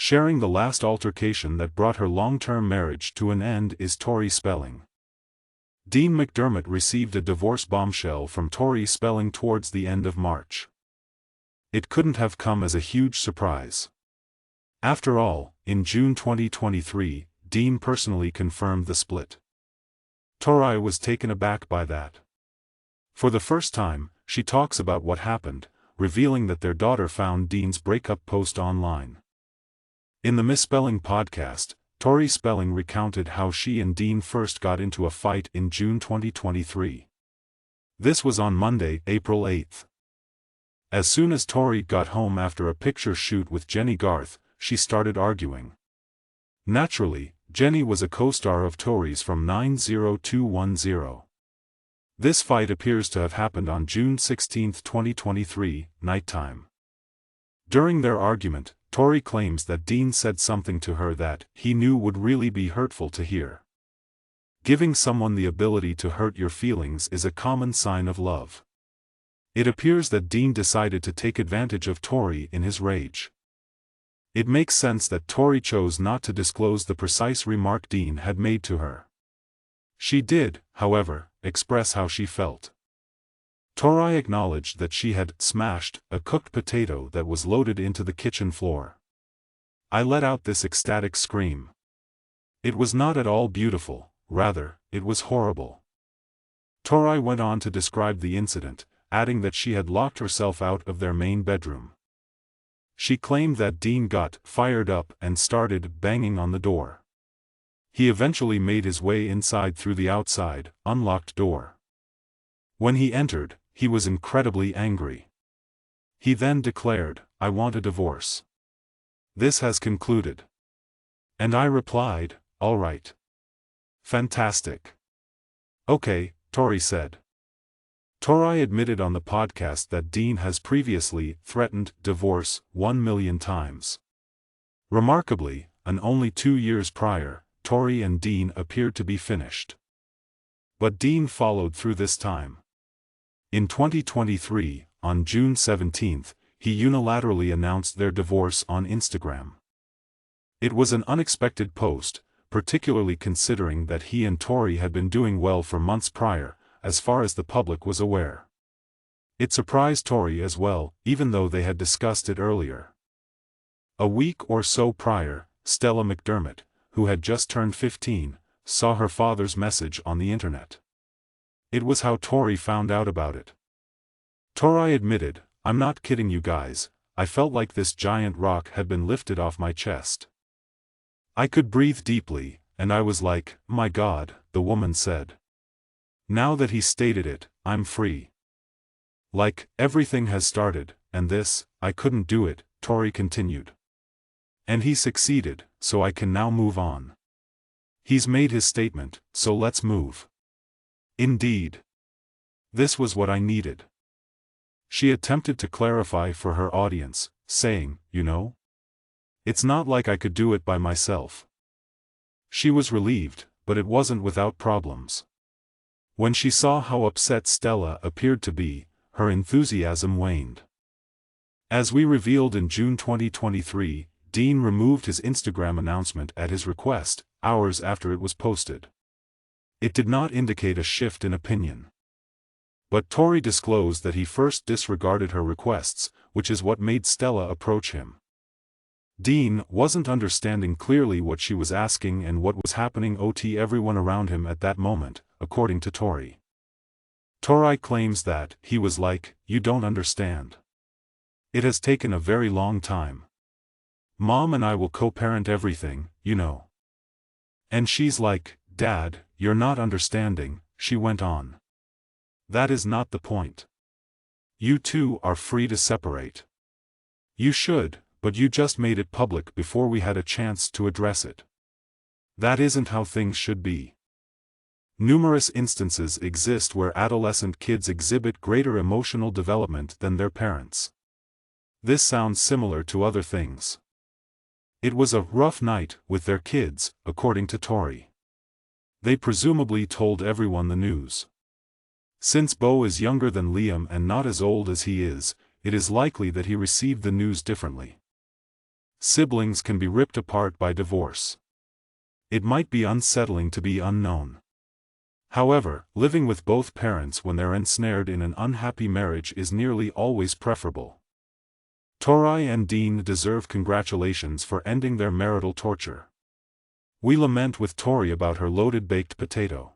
Sharing the last altercation that brought her long-term marriage to an end is Tori Spelling. Dean McDermott received a divorce bombshell from Tori Spelling towards the end of March. It couldn't have come as a huge surprise. After all, in June 2023, Dean personally confirmed the split. Tori was taken aback by that. For the first time, she talks about what happened, revealing that their daughter found Dean's breakup post online. In the MisSPELLING podcast, Tori Spelling recounted how she and Dean first got into a fight in June 2023. This was on Monday, April 8. As soon as Tori got home after a picture shoot with Jennie Garth, she started arguing. Naturally, Jennie was a co-star of Tori's from 90210. This fight appears to have happened on June 16, 2023, nighttime. During their argument, Tori claims that Dean said something to her that he knew would really be hurtful to hear. Giving someone the ability to hurt your feelings is a common sign of love. It appears that Dean decided to take advantage of Tori in his rage. It makes sense that Tori chose not to disclose the precise remark Dean had made to her. She did, however, express how she felt. Tori acknowledged that she had smashed a cooked potato that was loaded into the kitchen floor. I let out this ecstatic scream. It was not at all beautiful, rather, it was horrible. Tori went on to describe the incident, adding that she had locked herself out of their main bedroom. She claimed that Dean got fired up and started banging on the door. He eventually made his way inside through the outside, unlocked door. When he entered, he was incredibly angry. He then declared, "I want a divorce. This has concluded." And I replied, "All right. Fantastic." "Okay," Tori said. Tori admitted on the podcast that Dean has previously threatened divorce 1 million times. Remarkably, and only 2 years prior, Tori and Dean appeared to be finished. But Dean followed through this time. In 2023, on June 17, he unilaterally announced their divorce on Instagram. It was an unexpected post, particularly considering that he and Tori had been doing well for months prior, as far as the public was aware. It surprised Tori as well, even though they had discussed it earlier. A week or so prior, Stella McDermott, who had just turned 15, saw her father's message on the internet. It was how Tori found out about it. Tori admitted, "I'm not kidding you guys, I felt like this giant rock had been lifted off my chest. I could breathe deeply, and I was like, my God," the woman said. "Now that he stated it, I'm free. Like, everything has started, and this, I couldn't do it," Tori continued. "And he succeeded, so I can now move on. He's made his statement, so let's move." Indeed. This was what I needed. She attempted to clarify for her audience, saying, "You know? It's not like I could do it by myself." She was relieved, but it wasn't without problems. When she saw how upset Stella appeared to be, her enthusiasm waned. As we revealed in June 2023, Dean removed his Instagram announcement at his request, hours after it was posted. It did not indicate a shift in opinion. But Tori disclosed that he first disregarded her requests, which is what made Stella approach him. Dean wasn't understanding clearly what she was asking and what was happening to everyone around him at that moment, according to Tori. Tori claims that he was like, "You don't understand. It has taken a very long time. Mom and I will co-parent everything, you know." And she's like, "Dad, you're not understanding," she went on. "That is not the point. You two are free to separate. You should, but you just made it public before we had a chance to address it. That isn't how things should be." Numerous instances exist where adolescent kids exhibit greater emotional development than their parents. This sounds similar to other things. It was a rough night with their kids, according to Tori. They presumably told everyone the news. Since Beau is younger than Liam and not as old as he is, it is likely that he received the news differently. Siblings can be ripped apart by divorce. It might be unsettling to be unknown. However, living with both parents when they're ensnared in an unhappy marriage is nearly always preferable. Tori and Dean deserve congratulations for ending their marital torture. We lament with Tori about her loaded baked potato.